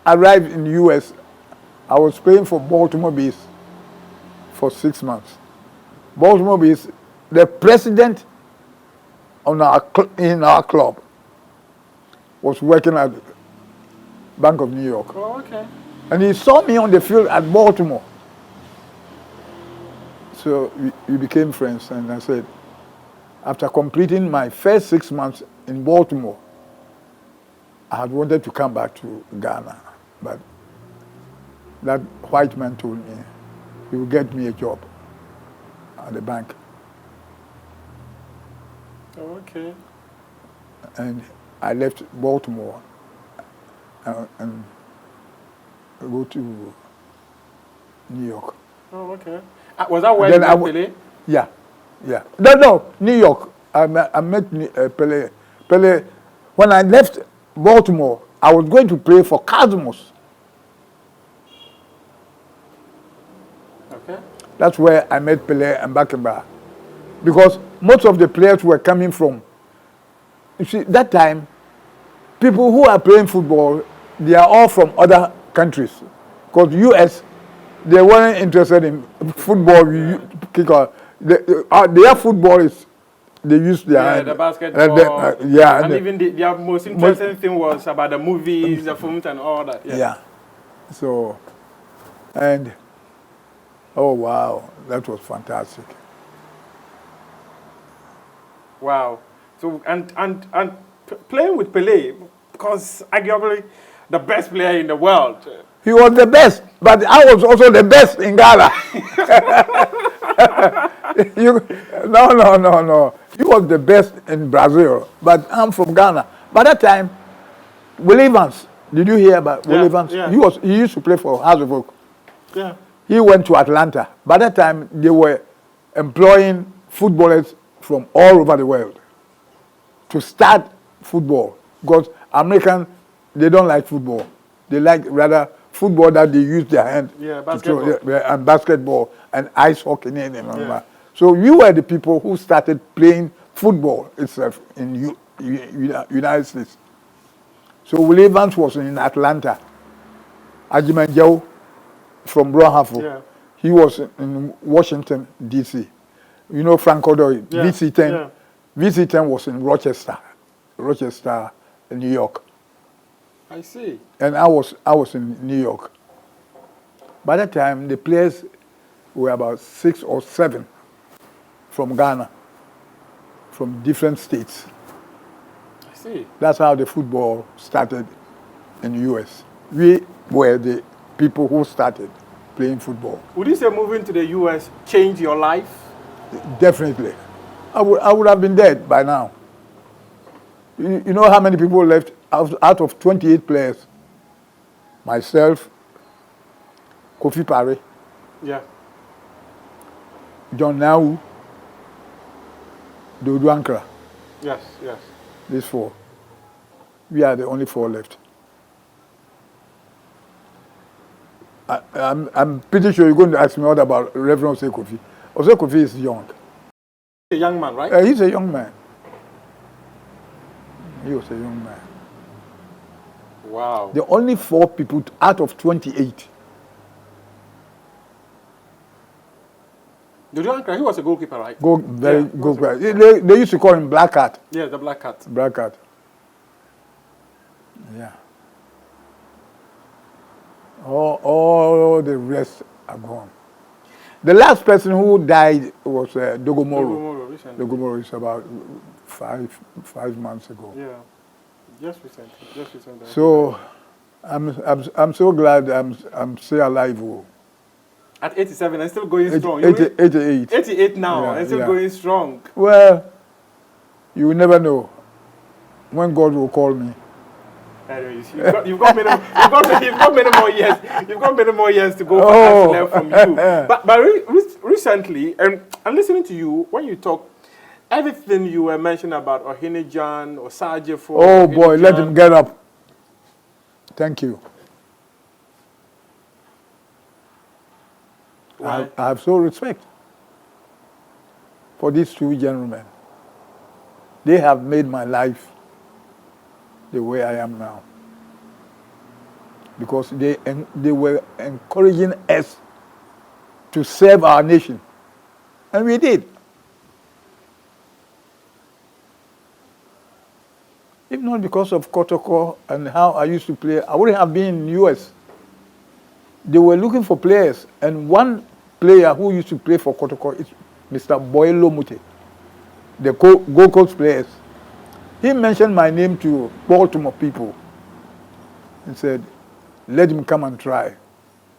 Speaker 2: arrived in the U.S., I was playing for Baltimore Bees for 6 months. Baltimore Bees, the president in our club was working at Bank of New York.
Speaker 1: Oh, okay.
Speaker 2: And he saw me on the field at Baltimore. So we became friends, and I said, after completing my first 6 months in Baltimore, I had wanted to come back to Ghana, but that white man told me he would get me a job at the bank.
Speaker 1: Oh, okay.
Speaker 2: And I left Baltimore and go to New York.
Speaker 1: Oh, okay. Was that where you met Pele?
Speaker 2: Yeah. No, New York. I met Pele. Pele, when I left Baltimore, I was going to play for Cosmos.
Speaker 1: Okay.
Speaker 2: That's where I met Pele and Bakemba. Because most of the players were coming from, you see, that time, people who are playing football, they are all from other countries. Because U.S., they weren't interested in football. Their football is they used their hand.
Speaker 1: The basketball. And even the most interesting thing was about the movies, the films, and all that.
Speaker 2: Yeah. So, and oh wow, that was fantastic.
Speaker 1: Wow. So and playing with Pelé, because arguably the best player in the world.
Speaker 2: He was the best, but I was also the best in Ghana. No. He was the best in Brazil, but I'm from Ghana. By that time, Will Evans, did you hear about Will Evans?
Speaker 1: Yeah.
Speaker 2: He used to play for House of Oak.
Speaker 1: Yeah.
Speaker 2: He went to Atlanta. By that time, they were employing footballers from all over the world to start football, because Americans, they don't like football. They like rather football that they use their hand
Speaker 1: basketball.
Speaker 2: and basketball and ice hockey. So we were the people who started playing football itself in United States. So Will Evans was in Atlanta. Ajimanjau from Brohafo, he was in Washington, D.C. You know Frank Odoy, VC10. VC10 was in Rochester, New York.
Speaker 1: I see.
Speaker 2: And I was in New York. By that time, the players were about 6 or 7 from Ghana, from different states.
Speaker 1: I see.
Speaker 2: That's how the football started in the U.S. We were the people who started playing football.
Speaker 1: Would you say moving to the U.S. changed your life?
Speaker 2: Definitely. I would have been dead by now. You know how many people left out of 28 players? Myself, Kofi Pare, John Nawu, Dodo Ankara.
Speaker 1: Yes.
Speaker 2: These 4. We are the only 4 left. I'm pretty sure you're going to ask me what about Reverend Ose Kofi. Ose Kofi is young.
Speaker 1: A young man, right?
Speaker 2: He's a young man. He was a young man.
Speaker 1: Wow.
Speaker 2: The only 4 people out of 28.
Speaker 1: Dodo Ankara, he was a goalkeeper, right?
Speaker 2: Goalkeeper. They used to call him Black Cat.
Speaker 1: Yeah, the Black Cat.
Speaker 2: Black Cat. Yeah. All the rest are gone. The last person who died was Dogomoro. Dogomoro is about 5 months ago.
Speaker 1: Yeah, just recently.
Speaker 2: So, I'm so glad I'm still alive.
Speaker 1: At 87 and still going strong.
Speaker 2: 88.
Speaker 1: 88 now and still going strong.
Speaker 2: Well, you will never know when God will call me.
Speaker 1: Anyways, you've got many more years. You've got many more years to go for us to learn from you. But recently, and listening to you, when you talk, everything you were mentioning about Ohinijan or Sajefo.
Speaker 2: Oh boy, let him get up. Thank you. I have so respect for these 2 gentlemen. They have made my life the way I am now, because they were encouraging us to serve our nation, and we did. If not because of Kotoko and how I used to play, I wouldn't have been in the U.S. They were looking for players, and one player who used to play for Kotoko is Mr. Boyelo Mute, the Gold Coast players. He mentioned my name to Baltimore people and said, let him come and try.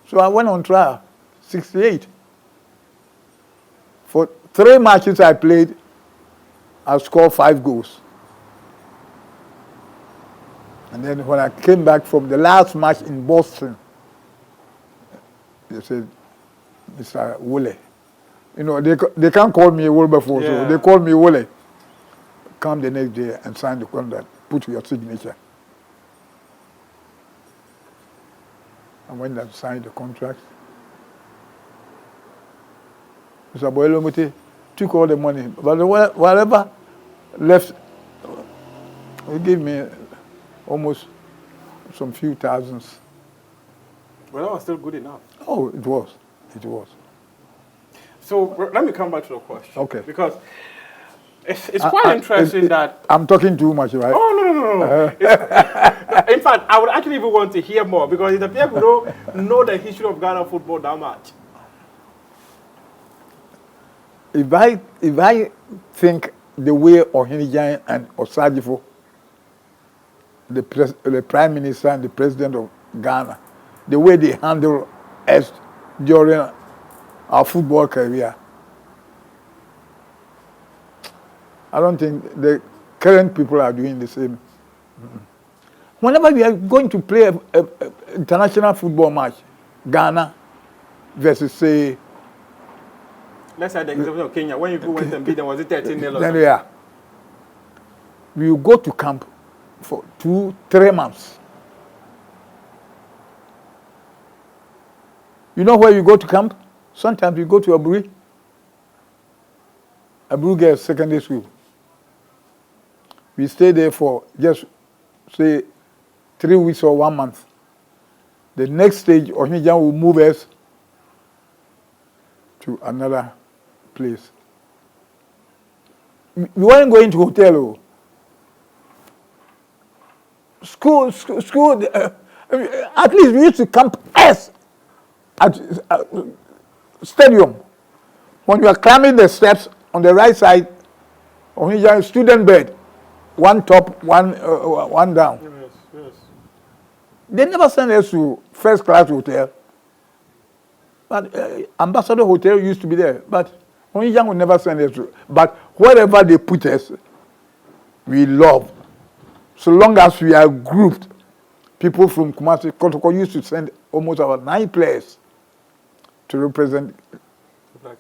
Speaker 2: So I went on trial, 68. For 3 matches I played, I scored 5 goals. And then when I came back from the last match in Boston, they said, Mr. Wole. You know, they can't call me Wilberforce, so they call me Wole. Come the next day and sign the contract, put your signature. I went and signed the contract. Mr. Boyelo Mute took all the money, but whatever left, he gave me almost some few thousands.
Speaker 1: Well, that was still good enough.
Speaker 2: Oh, it was. It was.
Speaker 1: So let me come back to the question.
Speaker 2: Okay.
Speaker 1: Because It's quite interesting that...
Speaker 2: I'm talking too much, right?
Speaker 1: Oh, no. In fact, I would actually even want to hear more because it appears we don't know the history of Ghana football that much.
Speaker 2: If I think the way Ohinijan and Osajifo, the Prime Minister and the President of Ghana, the way they handle us during our football career, I don't think the current people are doing the same. Whenever we are going to play an international football match, Ghana versus, say...
Speaker 1: Let's say the example of Kenya. When you went and beat them, was it 13-0 or something?
Speaker 2: Yeah. We will go to camp for 2-3 months. You know where you go to camp? Sometimes you go to Aburi Girls Secondary School. We stay there for just, say, 3 weeks or 1 month. The next stage, Ohinijan will move us to another place. We weren't going to hotel. School. At least we used to camp us at stadium. When you are climbing the steps on the right side, Ohinijan student bed, one top, one down.
Speaker 1: Yes.
Speaker 2: They never sent us to first class hotel. But Ambassador Hotel used to be there. But Ohinijan would never send us to. But wherever they put us, we love. So long as we are grouped, people from Kumasi, Kotoko used to send almost about 9 players to represent Black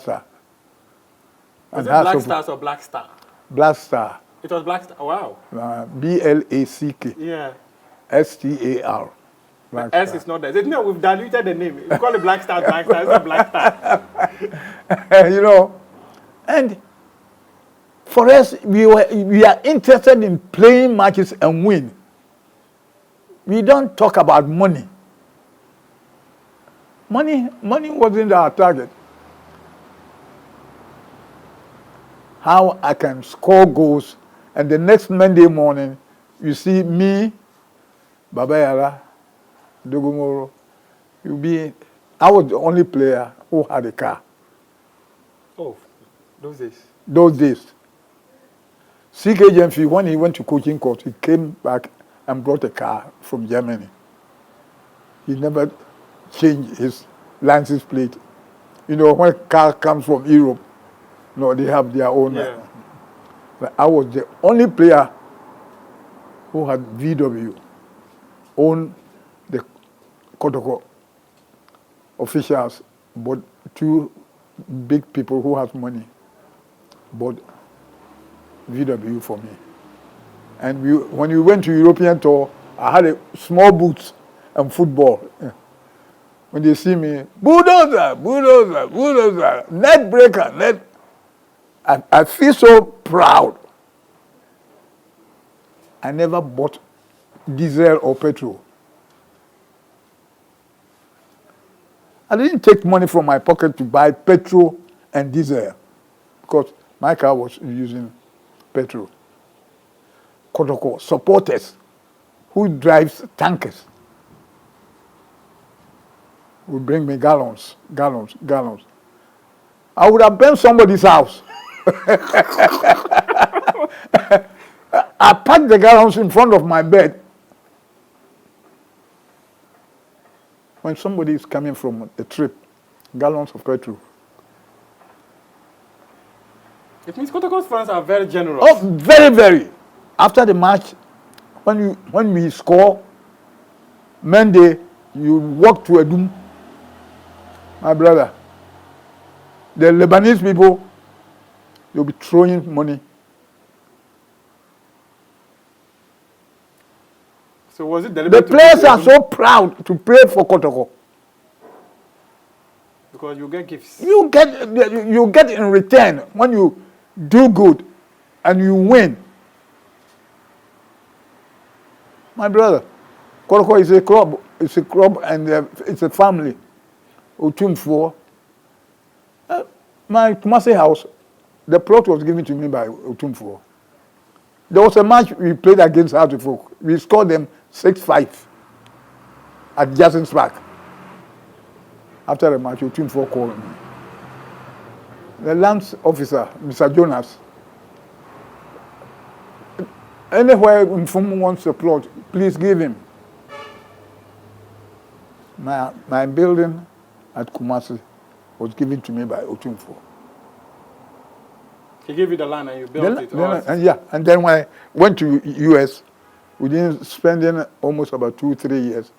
Speaker 2: Star.
Speaker 1: Was it Black Stars or Black Star?
Speaker 2: Black Star.
Speaker 1: It was Black Star. Wow.
Speaker 2: BLACK.
Speaker 1: Yeah.
Speaker 2: STAR.
Speaker 1: S is not there. Isn't it? We've diluted the name. We call it Black Star. Black Star. It's not Black Star.
Speaker 2: You know, and for us, we are interested in playing matches and win. We don't talk about money. Money wasn't our target. How I can score goals, and the next Monday morning, you see me, Baba Yara, Dogomoro, I was the only player who had a car.
Speaker 1: Oh, those days.
Speaker 2: Those days. CK Jemfi, when he went to coaching course, he came back and brought a car from Germany. He never changed his license plate. You know, when a car comes from Europe, no, they have their own.
Speaker 1: Yeah.
Speaker 2: But I was the only player who had VW, owned the Kotoko officials, but 2 big people who have money bought VW for me. And when we went to European tour, I had a small boots and football. When they see me, bulldozer, net breaker, net. I feel so proud. I never bought diesel or petrol. I didn't take money from my pocket to buy petrol and diesel because my car was using petrol. Kotoko supporters who drives tankers will bring me gallons. I would have burned somebody's house. I packed the gallons in front of my bed. When somebody is coming from a trip, gallons of petrol.
Speaker 1: It means Kotoko's fans are very generous.
Speaker 2: Oh, very, very. After the match, when we score, Monday, you walk to a doom. My brother, the Lebanese people, they'll be throwing money.
Speaker 1: So was it deliberate?
Speaker 2: The players are so proud to play for Kotoko.
Speaker 1: Because you get gifts.
Speaker 2: You get in return when you do good and you win. My brother, Kotoko is a club. It's a club and it's a family. Otumfo. My Kumasi house, The plot was given to me by Otumfuo. There was a match we played against Hartlefolk. We scored them 6-5 at Jackson's Park. After the match, Otumfuo called me. The land officer, Mr. Jonas, anywhere Mfum wants a plot, please give him. My building at Kumasi was given to me by Otumfuo.
Speaker 1: He gave you the land and you built it?
Speaker 2: And then when I went to US, within spending almost about 2-3 years,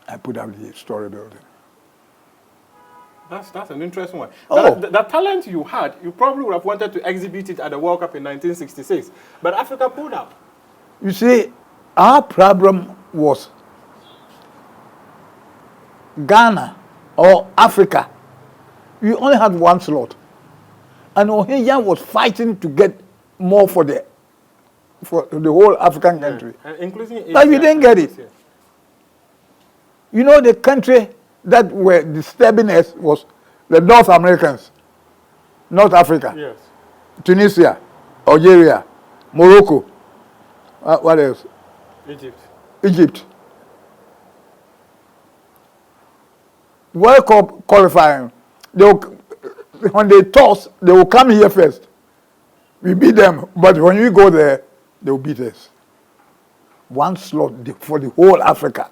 Speaker 2: I put up the story building.
Speaker 1: That's an interesting one.
Speaker 2: Oh.
Speaker 1: The talent you had, you probably would have wanted to exhibit it at the World Cup in 1966, but Africa pulled out.
Speaker 2: You see, our problem was Ghana or Africa. We only had one slot. And Ohiya was fighting to get more for the whole African country.
Speaker 1: Including Asia.
Speaker 2: But we didn't get it. You know, the country that were disturbing us was the North Americans, North Africa,
Speaker 1: yes.
Speaker 2: Tunisia, Algeria, Morocco, what else? Egypt. World Cup qualifying, when they toss, they will come here first. We beat them, but when we go there, they will beat us. One slot for the whole Africa.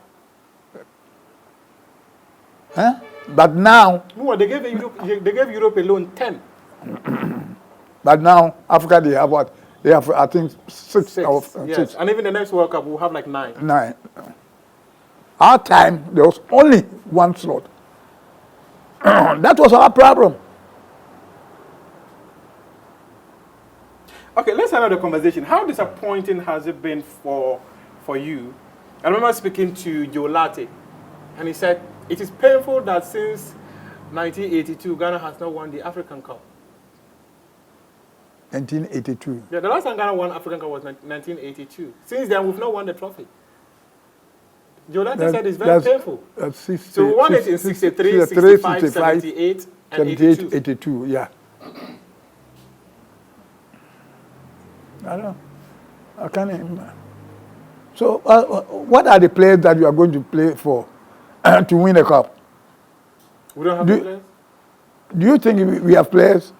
Speaker 2: Huh? But now...
Speaker 1: No, they gave Europe alone 10.
Speaker 2: But now, Africa, they have what? They have, I think, six.
Speaker 1: Yes. 6. And even the next World Cup, we'll have like 9.
Speaker 2: 9. Our time, there was only one slot. That was our problem.
Speaker 1: Okay, let's have another conversation. How disappointing has it been for you? I remember speaking to Joe Latte, and he said, it is painful that since 1982, Ghana has not won the African Cup.
Speaker 2: 1982.
Speaker 1: Yeah, the last time Ghana won African Cup was 1982. Since then, we've not won the trophy. Joe Latte said it's very painful. So we won it in 63, 65, 78, and 82.
Speaker 2: Yeah. I don't. I can't remember. So, what are the players that you are going to play for to win a cup?
Speaker 1: We don't have players.
Speaker 2: Do you think we have players?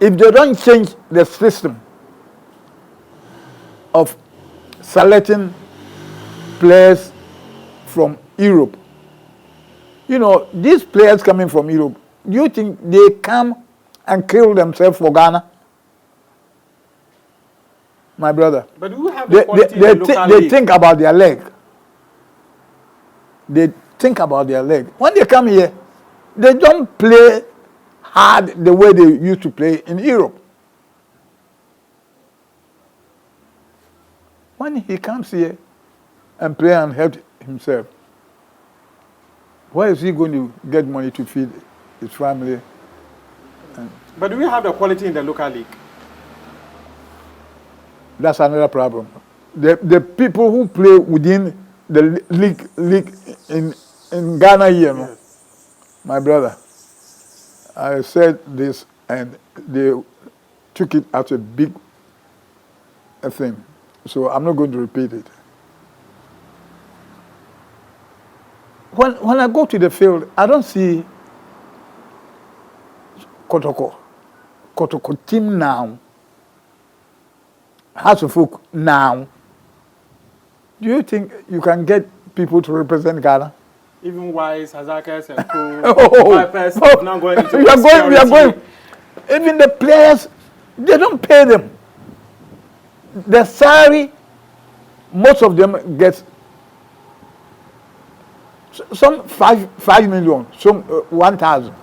Speaker 2: If they don't change the system of selecting players from Europe, you know, these players coming from Europe, do you think they come and kill themselves for Ghana? My brother.
Speaker 1: But we have the quality in the local
Speaker 2: they
Speaker 1: league.
Speaker 2: think about their leg. They think about their leg. When they come here, they don't play hard the way they used to play in Europe. When he comes here and play and help himself, where is he going to get money to feed his family?
Speaker 1: But do we have the quality in the local league?
Speaker 2: That's another problem. The people who play within the league in Ghana here, no? My brother, I said this and they took it as a big thing. So I'm not going to repeat it. When I go to the field, I don't see Kotoko team now. House of Folk now. Do you think you can get people to represent Ghana?
Speaker 1: Even Wise, Hazakas, and Co. Now going into
Speaker 2: we are going. Even the players, they don't pay them. The salary, most of them get some 5 million, some 1,000.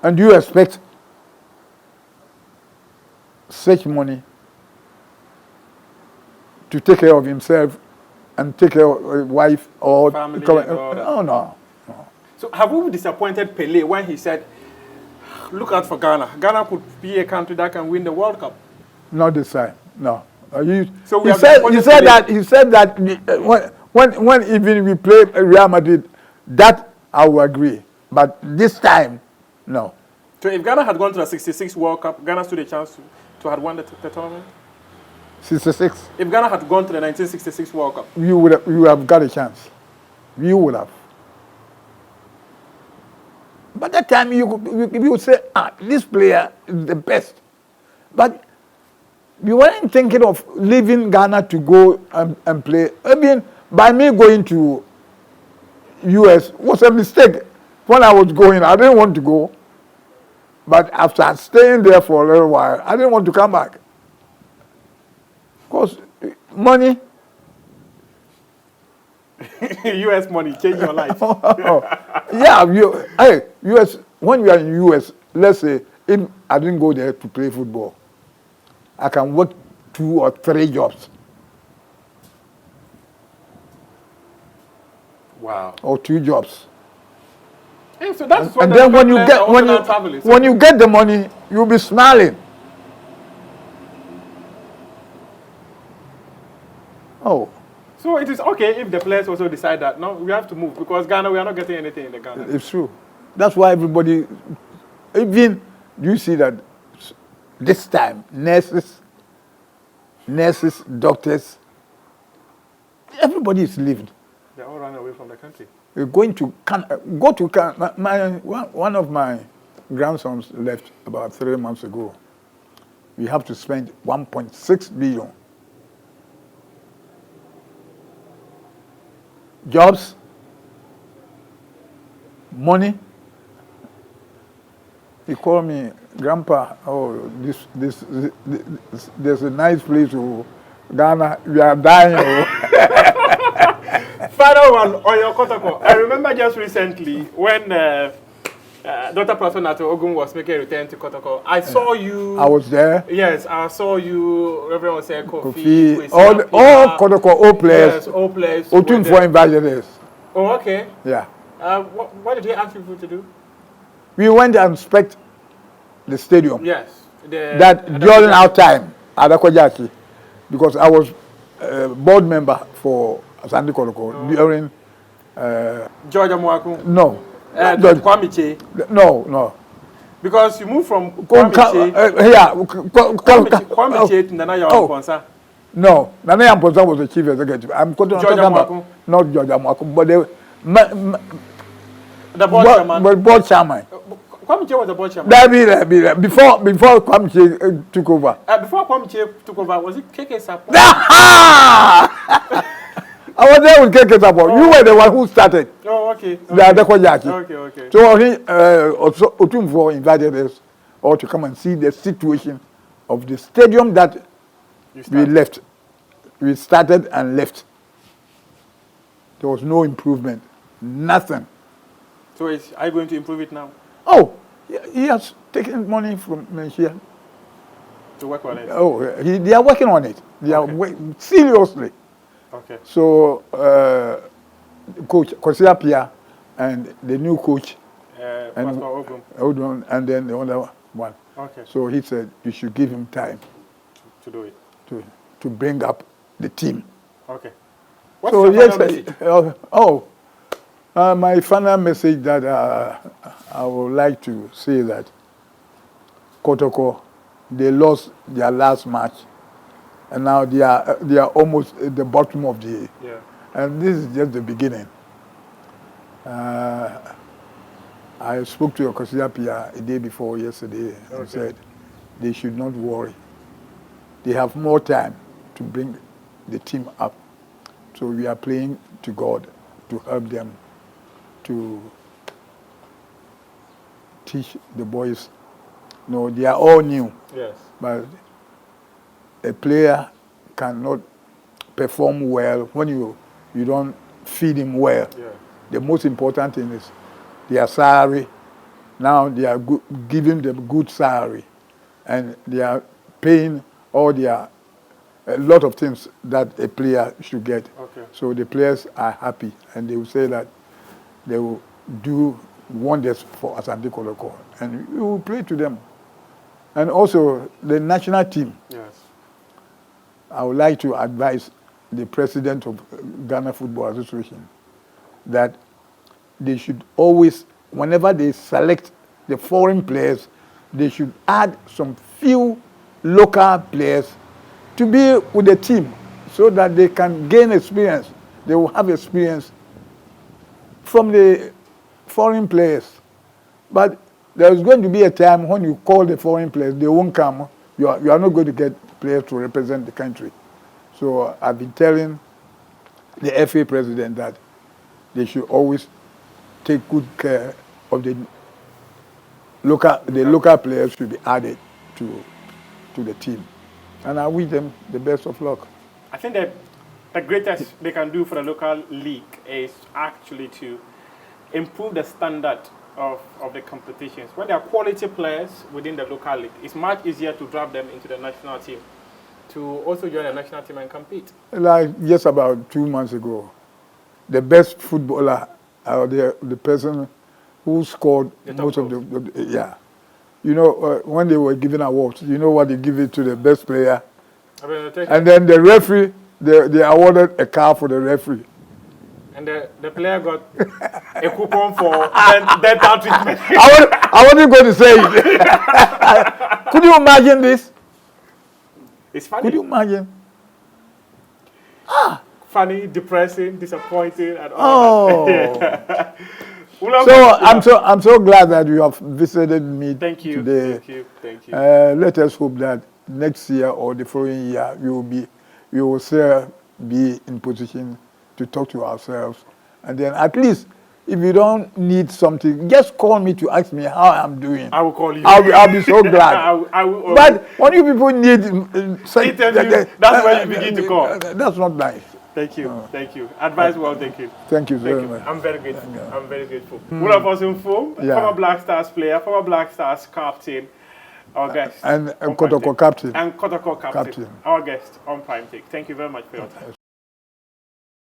Speaker 2: And do you expect such money to take care of himself and take care of his wife or
Speaker 1: family?
Speaker 2: No.
Speaker 1: So have we disappointed Pelé when he said, look out for Ghana. Ghana could be a country that can win the World Cup?
Speaker 2: Not this time, no. He said that when even we play Real Madrid, that I will agree. But this time, no.
Speaker 1: So if Ghana had gone to the 66 World Cup, Ghana stood a chance to have won the tournament?
Speaker 2: 66.
Speaker 1: If Ghana had gone to the 1966 World Cup?
Speaker 2: You would have got a chance. You would have. By that time, you would say, this player is the best. But you weren't thinking of leaving Ghana to go and play. I mean, by me going to US was a mistake. When I was going, I didn't want to go. But after staying there for a little while, I didn't want to come back. Because money.
Speaker 1: US money changed your life.
Speaker 2: Yeah, US, when you are in US, let's say, if I didn't go there to play football, I can work 2 or 3 jobs.
Speaker 1: Wow.
Speaker 2: Or 2 jobs.
Speaker 1: Hey, so that's
Speaker 2: and then when you get the money, you'll be smiling. Oh.
Speaker 1: So it is okay if the players also decide that, no, we have to move because Ghana, we are not getting anything in the Ghana.
Speaker 2: It's true. That's why everybody, even you see that this time, nurses, doctors, everybody is leaving.
Speaker 1: They all run away from the country.
Speaker 2: We're going to go to one of my grandsons left about 3 months ago. We have to spend 1.6 billion. Jobs, money. He called me, Grandpa, oh, this there's a nice place to Ghana, we are dying.
Speaker 1: Final one on your Kotoko. I remember just recently when Dr. Nato Ogun was making a return to Kotoko. I saw you.
Speaker 2: I was there.
Speaker 1: Yes, I saw you. Reverend was saying
Speaker 2: Kofi. All Kotoko, all players.
Speaker 1: Yes, all players.
Speaker 2: Otunfo invited us.
Speaker 1: Oh, okay.
Speaker 2: Yeah.
Speaker 1: What did he ask you to do?
Speaker 2: We went and inspect the stadium.
Speaker 1: Yes.
Speaker 2: During our time at Akwajaki, because I was board member for Asante Kotoko during.
Speaker 1: Georgia Mwaku?
Speaker 2: No.
Speaker 1: Kwame.
Speaker 2: No.
Speaker 1: Because you moved from Kwame to Nana Yamponsa.
Speaker 2: No, Nana Yamponsa was the chief executive. I'm talking about not Georgia Mwaku, but
Speaker 1: the board chairman.
Speaker 2: But board chairman.
Speaker 1: Kwame was the board chairman.
Speaker 2: Before Kwame took over.
Speaker 1: Before Kwame took over, was it KK Sapo?
Speaker 2: I was there with KK Sapo. You were the one who started.
Speaker 1: Oh, okay.
Speaker 2: Okay. So he Otunfo invited us all to come and see the situation of the stadium that we left. We started and left. There was no improvement. Nothing.
Speaker 1: So are you going to improve it now?
Speaker 2: Oh, he has taken money from Malaysia.
Speaker 1: To work on it?
Speaker 2: Oh, they are working on it. They are working seriously.
Speaker 1: Okay.
Speaker 2: So, Coach Kosea Pia and the new coach, and then the other one.
Speaker 1: Okay.
Speaker 2: So he said you should give him time
Speaker 1: to do it.
Speaker 2: To bring up the team.
Speaker 1: Okay. What's your final message?
Speaker 2: My final message that I would like to say that Kotoko, they lost their last match, and now they are almost at the bottom of the.
Speaker 1: Yeah.
Speaker 2: And this is just the beginning. I spoke to Kosea Pia a day before yesterday and said they should not worry. They have more time to bring the team up. So we are praying to God to help them to teach the boys. No, they are all new.
Speaker 1: Yes.
Speaker 2: But a player cannot perform well when you don't feed him well.
Speaker 1: Yeah.
Speaker 2: The most important thing is their salary. Now they are giving them good salary, and they are paying all a lot of things that a player should get.
Speaker 1: Okay.
Speaker 2: So the players are happy, and they will say that they will do wonders for Asante Kotoko, and we will play to them. And also the national team.
Speaker 1: Yes.
Speaker 2: I would like to advise the president of Ghana Football Association that they should always whenever they select the foreign players, they should add some few local players to be with the team so that they can gain experience. They will have experience from the foreign players. But there's going to be a time when you call the foreign players, they won't come. You are not going to get players to represent the country. So I've been telling the FA president that they should always take good care of the local players should be added to the team. And I wish them the best of luck.
Speaker 1: I think that the greatest they can do for the local league is actually to improve the standard of the competitions. When there are quality players within the local league, it's much easier to drop them into the national team, to also join the national team and compete.
Speaker 2: Like just about 2 months ago, the best footballer, the person who scored most of the, yeah. You know, when they were giving awards, you know what they give it to the best player? And then the referee, they awarded a car for the referee.
Speaker 1: And the player got a coupon for dental treatment.
Speaker 2: I wasn't going to say it. Could you imagine this?
Speaker 1: It's funny.
Speaker 2: Could you imagine?
Speaker 1: Funny, depressing, disappointing, and all that.
Speaker 2: So I'm so glad that you have visited me today.
Speaker 1: Thank you.
Speaker 2: Let us hope that next year or the following year we will still be in position to talk to ourselves, and then at least if you don't need something, just call me to ask me how I'm doing.
Speaker 1: I will call you.
Speaker 2: I'll be so glad.
Speaker 1: I will,
Speaker 2: but when you people need
Speaker 1: that's when you begin to call.
Speaker 2: That's not nice.
Speaker 1: Thank you. Thank you. Advice well taken.
Speaker 2: Thank you very much.
Speaker 1: I'm very grateful. I'm very grateful. Wilberforce Mfum, former Black Stars player, former Black Stars captain, our guest.
Speaker 2: And Kotoko captain.
Speaker 1: And Kotoko captain. Our guest on Prime Take. Thank you very much for your time.